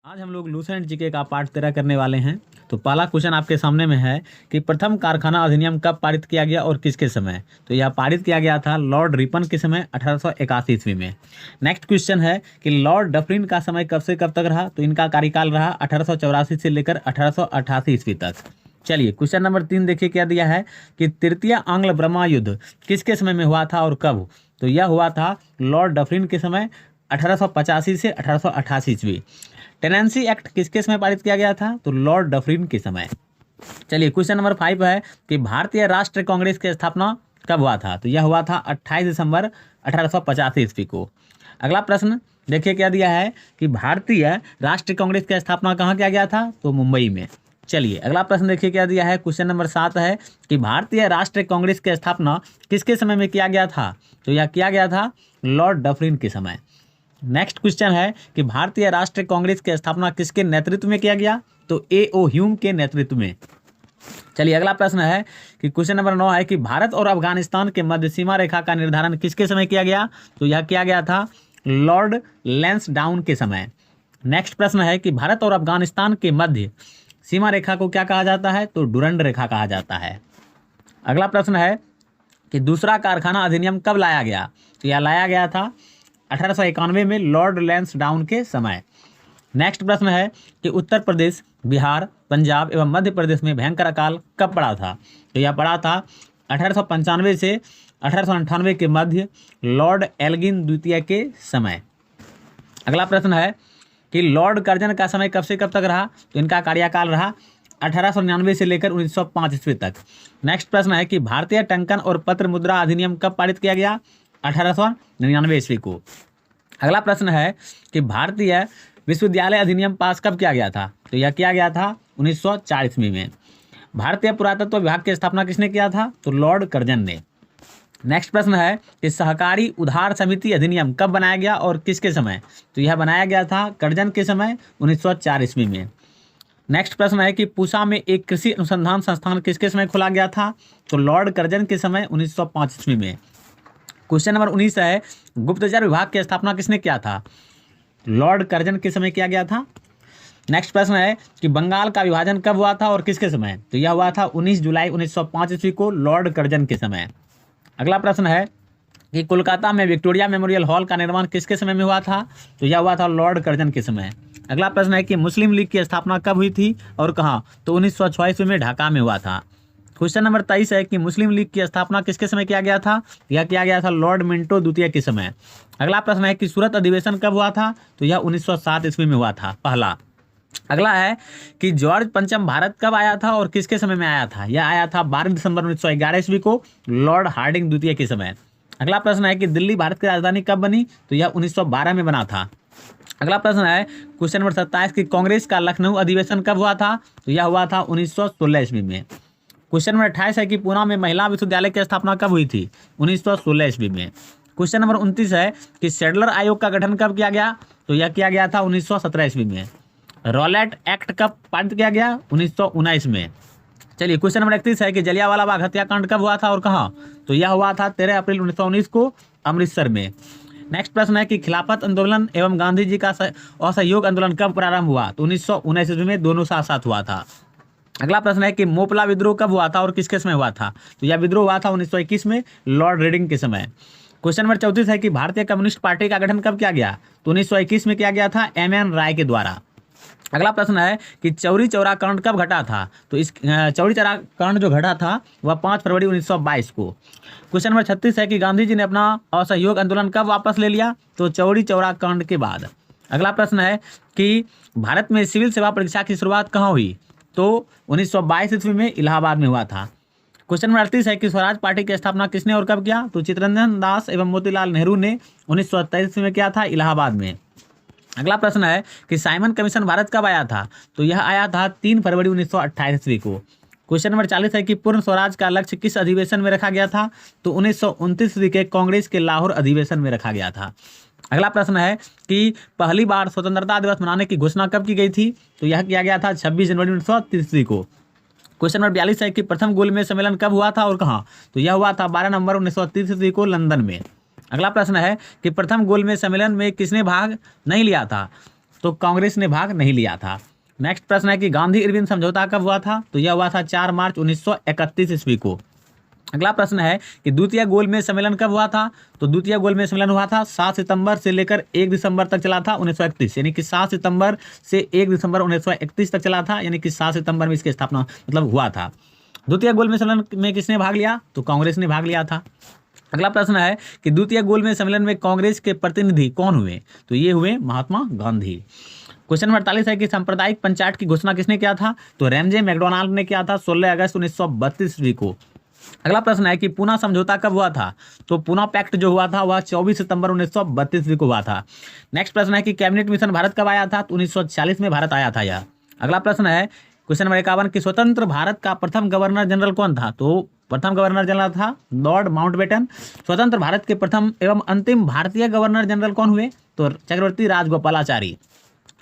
आज हम लोग लूसेंट जीके का पार्ट 13 करने वाले हैं। तो पहला क्वेश्चन आपके सामने में है कि प्रथम कारखाना अधिनियम कब पारित किया गया और किसके समय। तो यह पारित किया गया था लॉर्ड रिपन के समय 1881 ईस्वी में। नेक्स्ट क्वेश्चन है कि लॉर्ड डफरिन का समय कब से कब तक रहा। तो इनका कार्यकाल रहा 1884 से लेकर 1888 ईस्वी तक। चलिए क्वेश्चन नंबर 3 देखिए क्या दिया है कि तृतीय आंग्ल ब्रह्मा युद्ध किसके समय में हुआ था और कब। तो यह हुआ था लॉर्ड डफरिन के समय 1885 से 1888 ईस्वी। टेनेंसी एक्ट किसके समय पारित किया गया था। तो लॉर्ड डफरिन के समय। चलिए क्वेश्चन नंबर 5 है कि भारतीय राष्ट्रीय कांग्रेस की स्थापना कब हुआ था। तो यह हुआ था 28 दिसंबर 1885 ईस्वी को। अगला प्रश्न देखिए क्या दिया है कि भारतीय राष्ट्रीय कांग्रेस की स्थापना कहाँ किया गया था। तो मुंबई में। चलिए अगला प्रश्न देखिए क्या दिया है। क्वेश्चन नंबर 7 है कि भारतीय राष्ट्रीय कांग्रेस की स्थापना किसके समय में किया गया था। तो यह किया गया था लॉर्ड डफरिन के समय। नेक्स्ट क्वेश्चन है कि भारतीय राष्ट्रीय कांग्रेस की स्थापना किसके नेतृत्व में किया गया। तो ए.ओ. ह्यूम के नेतृत्व में। चलिए अगला प्रश्न है कि क्वेश्चन नंबर 9 है कि भारत और अफगानिस्तान के मध्य सीमा रेखा का निर्धारण किसके समय किया गया। तो यह किया गया था लॉर्ड लैंसडाउन के समय। नेक्स्ट प्रश्न है कि भारत और अफगानिस्तान के मध्य सीमा रेखा को क्या कहा जाता है। तो डुरंड रेखा कहा जाता है। अगला प्रश्न है कि दूसरा कारखाना अधिनियम कब लाया गया। तो यह लाया गया था 1891 में लॉर्ड लैंसडाउन के समय। नेक्स्ट प्रश्न है कि उत्तर प्रदेश, बिहार, पंजाब एवं मध्य प्रदेश में भयंकर अकाल कब पड़ा था। तो यह पड़ा था 1895 से 1898 के मध्य लॉर्ड एल्गिन द्वितीय के समय। अगला प्रश्न है कि लॉर्ड कर्जन का समय कब से कब तक रहा। तो इनका कार्यकाल रहा 1899 से लेकर 1905 ईस्वी तक। नेक्स्ट प्रश्न है कि भारतीय टंकन और पत्र मुद्रा अधिनियम कब पारित किया गया। 1899 ईस्वी को। अगला प्रश्न है कि भारतीय विश्वविद्यालय अधिनियम पास कब किया गया था। तो यह किया गया था 1904 ईस्वी में। भारतीय पुरातत्व विभाग की स्थापना किसने किया था। तो लॉर्ड कर्जन ने। नेक्स्ट प्रश्न है कि सहकारी उधार समिति अधिनियम कब बनाया गया और किसके समय। तो यह बनाया गया था कर्जन के समय 1904 ईस्वी में। नेक्स्ट प्रश्न है कि पूसा में एक कृषि अनुसंधान संस्थान किसके समय खोला गया था। तो लॉर्ड कर्जन के समय 1905 ईस्वी में। क्वेश्चन नंबर 19 है गुप्तचर विभाग की स्थापना किसने किया था। लॉर्ड कर्जन के समय किया गया था। नेक्स्ट प्रश्न है कि बंगाल का विभाजन कब हुआ था और किसके समय। तो यह हुआ था 19 जुलाई 1905 ईस्वी को लॉर्ड कर्जन के समय। अगला प्रश्न है कि कोलकाता में विक्टोरिया मेमोरियल हॉल का निर्माण किसके समय में हुआ था। तो यह हुआ था लॉर्ड कर्जन के समय। अगला प्रश्न है कि मुस्लिम लीग की स्थापना कब हुई थी और कहाँ। तो 1906 ईस्वी में ढाका में हुआ था। क्वेश्चन नंबर 23 है कि मुस्लिम लीग की स्थापना किसके समय किया गया था। यह किया गया था लॉर्ड मिंटो द्वितीय के समय। अगला प्रश्न है कि सूरत अधिवेशन कब हुआ था। तो यह 1907 ईस्वी में हुआ था पहला। अगला है कि जॉर्ज पंचम भारत कब आया था और किसके समय में आया था। यह आया था 12 दिसंबर 1911 ईस्वी को लॉर्ड हार्डिंग द्वितीय के समय। अगला प्रश्न है कि दिल्ली भारत की राजधानी कब बनी। तो यह 1912 में बना था। अगला प्रश्न है क्वेश्चन नंबर 27 कि कांग्रेस का लखनऊ अधिवेशन कब हुआ था। तो यह हुआ था 1916 ईस्वी में। क्वेश्चन नंबर 28 है कि पूना में महिला विश्वविद्यालय की स्थापना कब हुई थी। 1916 ईस्वी में। क्वेश्चन नंबर 29 है कि सेडलर आयोग का गठन कब किया गया। तो यह किया गया था 1917 ईस्वी में। रॉलेट एक्ट कब पारित किया गया। 1919 में। चलिए क्वेश्चन नंबर 31 है कि जलियांवाला बाग हत्याकांड कब हुआ था और कहाँ। तो यह हुआ था 13 अप्रैल 1919 को अमृतसर में। नेक्स्ट प्रश्न है कि खिलाफत आंदोलन एवं गांधी जी का असहयोग आंदोलन कब प्रारंभ हुआ। तो 1919 ईस्वी में दोनों साथ साथ हुआ था। अगला प्रश्न है कि मोपला विद्रोह कब हुआ था और किसके समय हुआ था। तो यह विद्रोह हुआ था 1921 में लॉर्ड रेडिंग के समय। क्वेश्चन नंबर 34 है कि भारतीय कम्युनिस्ट पार्टी का गठन कब किया गया। तो 1921 में किया गया था एम.एन. राय के द्वारा। अगला प्रश्न है कि चौरी चौरा कांड कब घटा था। तो इस चौरी चौरा कांड जो घटा था वह 5 फरवरी 1922 को। क्वेश्चन नंबर 36 है कि गांधी जी ने अपना असहयोग आंदोलन कब वापस ले लिया। तो चौरी चौरा कांड के बाद। अगला प्रश्न है कि भारत में सिविल सेवा परीक्षा की शुरुआत कहाँ हुई। तो 1922 ईस्वी में इलाहाबाद में हुआ था। क्वेश्चन नंबर 38 है कि स्वराज पार्टी की स्थापना किसने और कब किया। तो चित्तरंजन दास एवं मोतीलाल नेहरू ने 1927 ईस्वी में किया था इलाहाबाद में। अगला प्रश्न है कि साइमन कमीशन भारत कब आया था। तो यह आया था 3 फरवरी 1928 ईस्वी को। क्वेश्चन नंबर 40 है कि पूर्ण स्वराज का लक्ष्य किस अधिवेशन में रखा गया था। तो 1929 ईस्वी के कांग्रेस के लाहौर अधिवेशन में रखा गया था। अगला प्रश्न है कि पहली बार स्वतंत्रता दिवस मनाने की घोषणा कब की गई थी। तो यह किया गया था 26 जनवरी 1930 ईस्वी को। क्वेश्चन नंबर 42 है कि प्रथम गोलमेज सम्मेलन कब हुआ था और कहाँ। तो यह हुआ था 12 नवंबर 1930 ईस्वी को लंदन में। अगला प्रश्न है कि प्रथम गोलमेज सम्मेलन में किसने भाग नहीं लिया था। तो कांग्रेस ने भाग नहीं लिया था। नेक्स्ट प्रश्न है कि गांधी इरविन समझौता कब हुआ था? तो यह हुआ था 4 मार्च 1931 ईस्वी को। अगला प्रश्न है कि द्वितीय गोलमेज सम्मेलन कब हुआ था? तो द्वितीय गोलमेज सम्मेलन हुआ था 7 सितंबर से लेकर 1 दिसंबर तक चला था 1931, यानी कि 7 सितंबर से 1 दिसंबर 1931 तक चला था, यानी कि 7 सितंबर में इसकी स्थापना मतलब हुआ था। द्वितीय गोलमेज सम्मेलन में किसने भाग लिया? तो कांग्रेस ने भाग लिया था। अगला प्रश्न है कि द्वितीय गोलमेज सम्मेलन में कांग्रेस के प्रतिनिधि कौन हुए? तो ये हुए महात्मा गांधी। क्वेश्चन नंबर 48 है कि सांप्रदायिक पंचायत की घोषणा किसने किया था? तो रैमजे मैकडोनाल्ड ने किया था 16 अगस्त 1932 ईस्वी को। अगला प्रश्न है कि पूना समझौता कब हुआ था? तो पूना पैक्ट जो हुआ था वह 24 सितंबर 1932 ईस्वी को हुआ था। नेक्स्ट प्रश्न है कि कैबिनेट मिशन भारत कब आया था? तो 1940 में भारत आया था यह। अगला प्रश्न है क्वेश्चन नंबर 51 कि स्वतंत्र भारत का प्रथम गवर्नर जनरल कौन था? तो प्रथम गवर्नर जनरल था लॉर्ड माउंटबेटन। स्वतंत्र भारत के प्रथम एवं अंतिम भारतीय गवर्नर जनरल कौन हुए? तो चक्रवर्ती राजगोपालाचारी।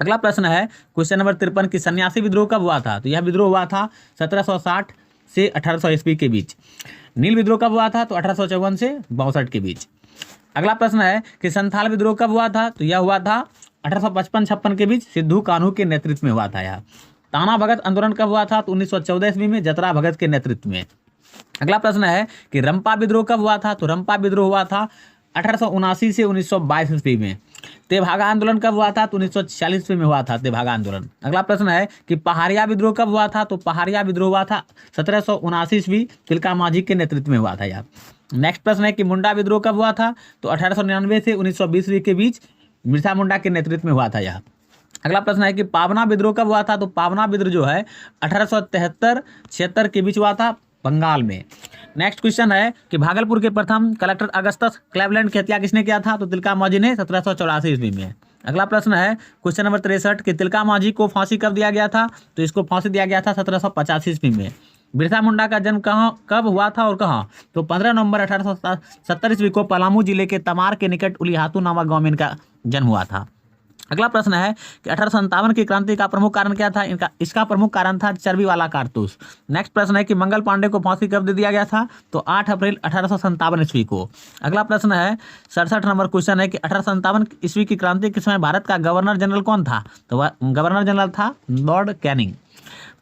अगला प्रश्न है क्वेश्चन नंबर 53 कि सन्यासी विद्रोह कब हुआ था? तो यह विद्रोह हुआ था 1760 से 1800 ईस्वी के बीच। नील विद्रोह कब हुआ था? तो 1854 से 62 के बीच। अगला प्रश्न है कि संथाल विद्रोह कब हुआ था? तो यह हुआ था 1855-56 के बीच, सिद्धू कान्हू के नेतृत्व में हुआ था यह। ताना भगत आंदोलन कब हुआ था? तो 1914 ईस्वी में, जतरा भगत के नेतृत्व में। अगला प्रश्न है कि रंपा विद्रोह कब हुआ था? तो रंपा विद्रोह हुआ था 1879 से 1922 ईस्वी में। तेभागा आंदोलन कब हुआ था? तो 1946 ईस्वी में हुआ था तेभागा आंदोलन। अगला प्रश्न है कि पहाड़िया विद्रोह कब हुआ था? तो पहाड़िया विद्रोह हुआ था 1779 ईस्वी, तिलका मांझी के नेतृत्व में हुआ था यह। नेक्स्ट प्रश्न है कि मुंडा विद्रोह कब हुआ था? तो 1899 से 1920 ईस्वी के बीच बिरसा मुंडा के नेतृत्व में हुआ था यह। अगला प्रश्न है कि पावना विद्रोह कब हुआ था? तो पावना विद्रोह जो है 1873-76 के बीच हुआ था बंगाल में। नेक्स्ट क्वेश्चन है कि भागलपुर के प्रथम कलेक्टर अगस्टस क्लेवलैंड की हत्या किसने किया था? तो तिलका मांझी ने 1784 ईस्वी में। अगला प्रश्न है क्वेश्चन नंबर 63 कि तिलका मांझी को फांसी कब दिया गया था? तो इसको फांसी दिया गया था 1785 ईस्वी में। बिरसा मुंडा का जन्म कब हुआ था और कहाँ? तो 15 नवंबर 1870 ईस्वी को पलामू जिले के तमार के निकट उलिहातू नामक गाँव में इनका जन्म हुआ था। अगला प्रश्न है कि 1857 की क्रांति का प्रमुख कारण क्या था? इसका प्रमुख कारण था चर्बी वाला कारतूस। नेक्स्ट प्रश्न है कि मंगल पांडे को फांसी कब दे दिया गया था? तो 8 अप्रैल 1857 ईस्वी को। अगला प्रश्न है 67 नंबर क्वेश्चन है कि 1857 ईस्वी की क्रांति के समय भारत का गवर्नर जनरल कौन था? तो वह गवर्नर जनरल था लॉर्ड कैनिंग।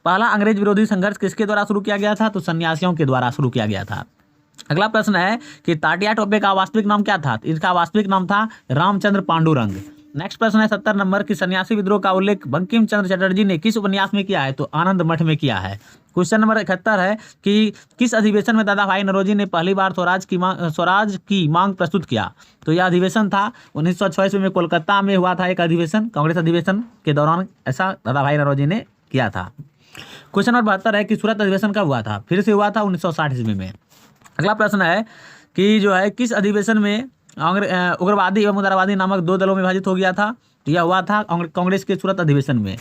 पहला अंग्रेज विरोधी संघर्ष किसके द्वारा शुरू किया गया था? तो सन्यासियों के द्वारा शुरू किया गया था। अगला प्रश्न है कि ताटिया टोपे का वास्तविक नाम क्या था? इसका वास्तविक नाम था रामचंद्र पांडुरंग। नेक्स्ट प्रश्न है 70 नंबर की सन्यासी विद्रोह का उल्लेख बंकिम चंद्र चटर्जी ने किस उपन्यास में किया है? तो आनंद मठ में किया है। क्वेश्चन नंबर 71 है कि किस अधिवेशन में दादा भाई नौरोजी ने पहली बार स्वराज की मांग प्रस्तुत किया? तो यह अधिवेशन था 1906 ईस्वी में कोलकाता में हुआ था एक अधिवेशन, कांग्रेस अधिवेशन के दौरान ऐसा दादा भाई नौरोजी ने किया था। क्वेश्चन नंबर 72 है कि सूरत अधिवेशन कब हुआ था? फिर से हुआ था 1960 ईस्वी में। अगला प्रश्न है कि जो है किस अधिवेशन में उग्रवादी एवं उदारवादी नामक 2 दलों में विभाजित हो गया था? तो यह हुआ था कांग्रेस के सूरत अधिवेशन में।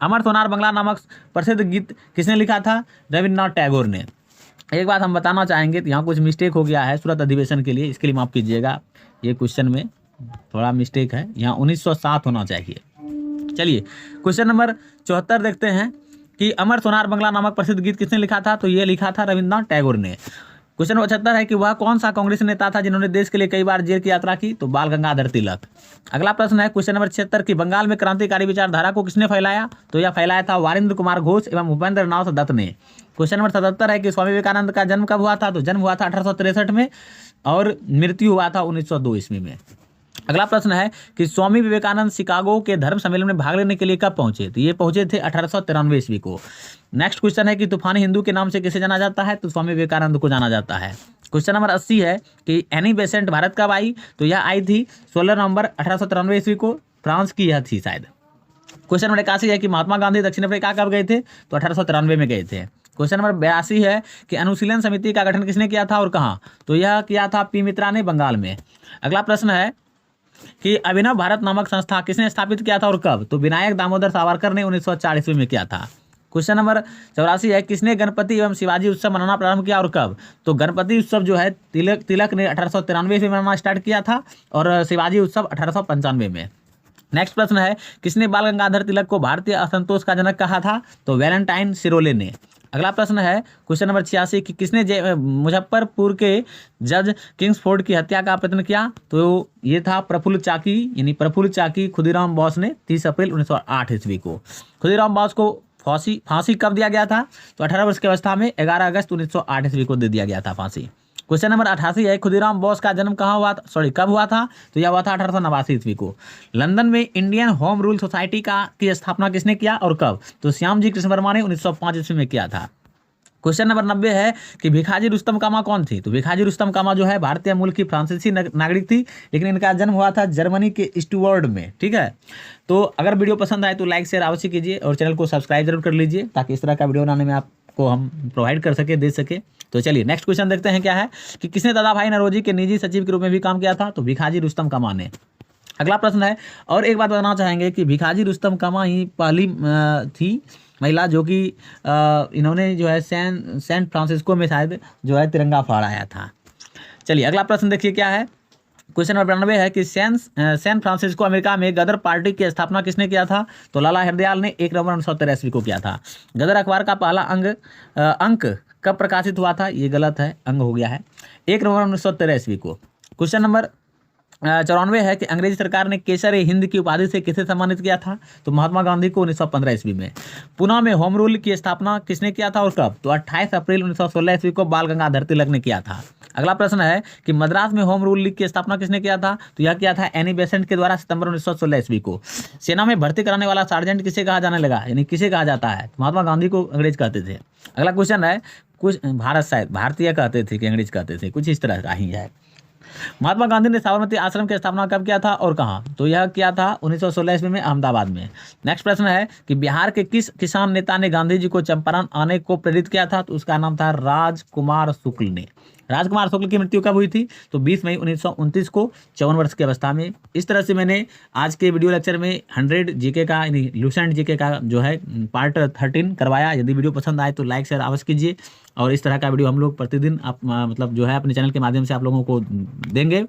अमर सोनार बंगला नामक प्रसिद्ध गीत किसने लिखा था? रविन्द्रनाथ टैगोर ने। एक बात हम बताना चाहेंगे तो यहाँ कुछ मिस्टेक हो गया है सूरत अधिवेशन के लिए, इसके लिए माफ़ कीजिएगा। ये क्वेश्चन में थोड़ा मिस्टेक है, यहाँ 1907 होना चाहिए। चलिए क्वेश्चन नंबर 74 देखते हैं कि अमर सोनार बंगला नामक प्रसिद्ध गीत किसने लिखा था? तो ये लिखा था रविन्द्रनाथ टैगोर ने। क्वेश्चन नंबर 75 है कि वह कौन सा कांग्रेस नेता था जिन्होंने देश के लिए कई बार जेल की यात्रा की? तो बाल गंगाधर तिलक। अगला प्रश्न है क्वेश्चन नंबर 76 कि बंगाल में क्रांतिकारी विचारधारा को किसने फैलाया? तो यह फैलाया था वारिंद्र कुमार घोष एवं भूपेंद्र नाथ दत्त ने। क्वेश्चन नंबर 77 है कि स्वामी विवेकानंद का जन्म कब हुआ था? तो जन्म हुआ था 1863 में और मृत्यु हुआ था 1902 ईस्वी में। अगला प्रश्न है कि स्वामी विवेकानंद शिकागो के धर्म सम्मेलन में भाग लेने के लिए कब पहुंचे? तो ये पहुंचे थे 1893 ईस्वी को। नेक्स्ट क्वेश्चन है कि तूफानी हिंदू के नाम से किसे जाना जाता है? तो स्वामी विवेकानंद को जाना जाता है। क्वेश्चन नंबर 80 है कि एनी बेसेंट भारत कब आई? तो यह आई थी 16 नवंबर 1893 ईस्वी को, फ्रांस की यह थी शायद। क्वेश्चन नंबर 81 है कि महात्मा गांधी दक्षिण अफ्रीका कब गए थे? तो 1893 में गए थे। क्वेश्चन नंबर 82 है कि अनुशीलन समिति का गठन किसने किया था और कहाँ? तो यह किया था पी मित्रा ने बंगाल में। अगला प्रश्न है कि अभिनव भारत नामक संस्था किसने स्थापित किया था और कब? तो विनायक दामोदर सावरकर ने 1904 ईस्वी में किया था। क्वेश्चन नंबर 84 है किसने गणपति एवं शिवाजी उत्सव मनाना प्रारंभ किया और कब? तो गणपति उत्सव जो है तिलक ने 1893 ईस्वी में मनाना स्टार्ट किया था और शिवाजी उत्सव 1895 में। नेक्स्ट प्रश्न है किसने बाल गंगाधर तिलक को भारतीय असंतोष का जनक कहा था? तो वैलेंटाइन सिरोले ने। अगला प्रश्न है क्वेश्चन नंबर 86 कि किसने मुजफ्फरपुर के जज किंग्सफोर्ड की हत्या का प्रयत्न किया? तो ये था प्रफुल्ल चाकी, यानी प्रफुल्ल चाकी खुदीराम बोस ने 30 अप्रैल 1908 ईस्वी को। खुदीराम बोस को फांसी कब दिया गया था? तो 18 वर्ष की अवस्था में 11 अगस्त 1908 ईस्वी को दे दिया गया था फांसी। क्वेश्चन नंबर 88 है खुदीराम बोस का जन्म कहाँ हुआ था, कब हुआ था? तो यह हुआ था 1889 ईस्वी को। लंदन में इंडियन होम रूल सोसाइटी की स्थापना किसने किया और कब? तो श्याम जी कृष्ण वर्मा ने 1905 ईस्वी में किया था। क्वेश्चन नंबर 90 है कि भिखाजी रुस्तम कामा कौन थी? तो भिखाजी रुस्तम कामा जो है भारतीय मूल की फ्रांसीसी नागरिक थी, लेकिन इनका जन्म हुआ था जर्मनी के स्टुअर्ट में। ठीक है, तो अगर वीडियो पसंद आए तो लाइक शेयर अवश्य कीजिए और चैनल को सब्सक्राइब जरूर कर लीजिए, ताकि इस तरह का वीडियो बनाने में आपको हम प्रोवाइड कर सके, दे सके। तो चलिए नेक्स्ट क्वेश्चन देखते हैं क्या है कि किसने दादा भाई नौरोजी के निजी सचिव के रूप में भी काम किया था? तो भिखाजी रुस्तम कामा ने। अगला प्रश्न है, और एक बात बताना चाहेंगे कि भिखाजी रुस्तम कामा ही पहली थी महिला जो कि इन्होंने जो है सैन फ्रांसिस्को में शायद जो है तिरंगा फहराया था। चलिए अगला प्रश्न देखिए क्या है। क्वेश्चन नंबर 92 है कि सैन फ्रांसिस्को अमेरिका में गदर पार्टी की स्थापना किसने किया था? तो लाला हरदयाल ने 1 नवंबर 1913 ईस्वी को किया था। गदर अखबार का पहला अंक कब प्रकाशित हुआ था? ये गलत है, अंग हो गया है, 1 नवंबर 1913 ईस्वी को। क्वेश्चन नंबर 94 है कि अंग्रेजी सरकार ने केसर ए हिंद की उपाधि से किसे सम्मानित किया था? तो महात्मा गांधी को 1915 ईस्वी में। पुणे में होम रूल की स्थापना किसने किया था और कब? तो 28 अप्रैल 1916 ईस्वी को बाल गंगाधर तिलक ने किया था। अगला प्रश्न है कि मद्रास में होम रूल लीग की स्थापना किसने किया था? तो यह किया था एनी बेसेंट के द्वारा सितंबर 1916 ईस्वी को। सेना में भर्ती कराने वाला सार्जेंट किसे कहा जाने लगा, यानी किसे कहा जाता है? महात्मा गांधी को अंग्रेज कहते थे। अगला क्वेश्चन है, कुछ भारतीय कहते थे कि अंग्रेज कहते थे, कुछ इस तरह का ही है। महात्मा गांधी ने साबरमती आश्रम की स्थापना कब किया था और कहाँ? तो यह किया था 1916 ईस्वी में अहमदाबाद में। नेक्स्ट प्रश्न है कि बिहार के किस किसान नेता ने गांधी जी को चंपारण आने को प्रेरित किया था? तो उसका नाम था राजकुमार शुक्ल ने। राजकुमार शुक्ल की मृत्यु कब हुई थी? तो 20 मई 1929 को 54 वर्ष की अवस्था में। इस तरह से मैंने आज के वीडियो लेक्चर में 100 जीके का, यानी लूसेंट जीके का जो है पार्ट 13 करवाया। यदि वीडियो पसंद आए तो लाइक शेयर अवश्य कीजिए, और इस तरह का वीडियो हम लोग प्रतिदिन आप मतलब जो है अपने चैनल के माध्यम से आप लोगों को देंगे,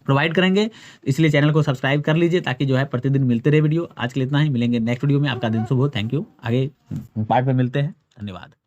प्रोवाइड करेंगे। इसलिए चैनल को सब्सक्राइब कर लीजिए ताकि जो है प्रतिदिन मिलते रहे वीडियो। आज के लिए इतना ही, मिलेंगे नेक्स्ट वीडियो में। आपका दिन शुभ हो, थैंक यू। आगे पार्ट में मिलते हैं, धन्यवाद।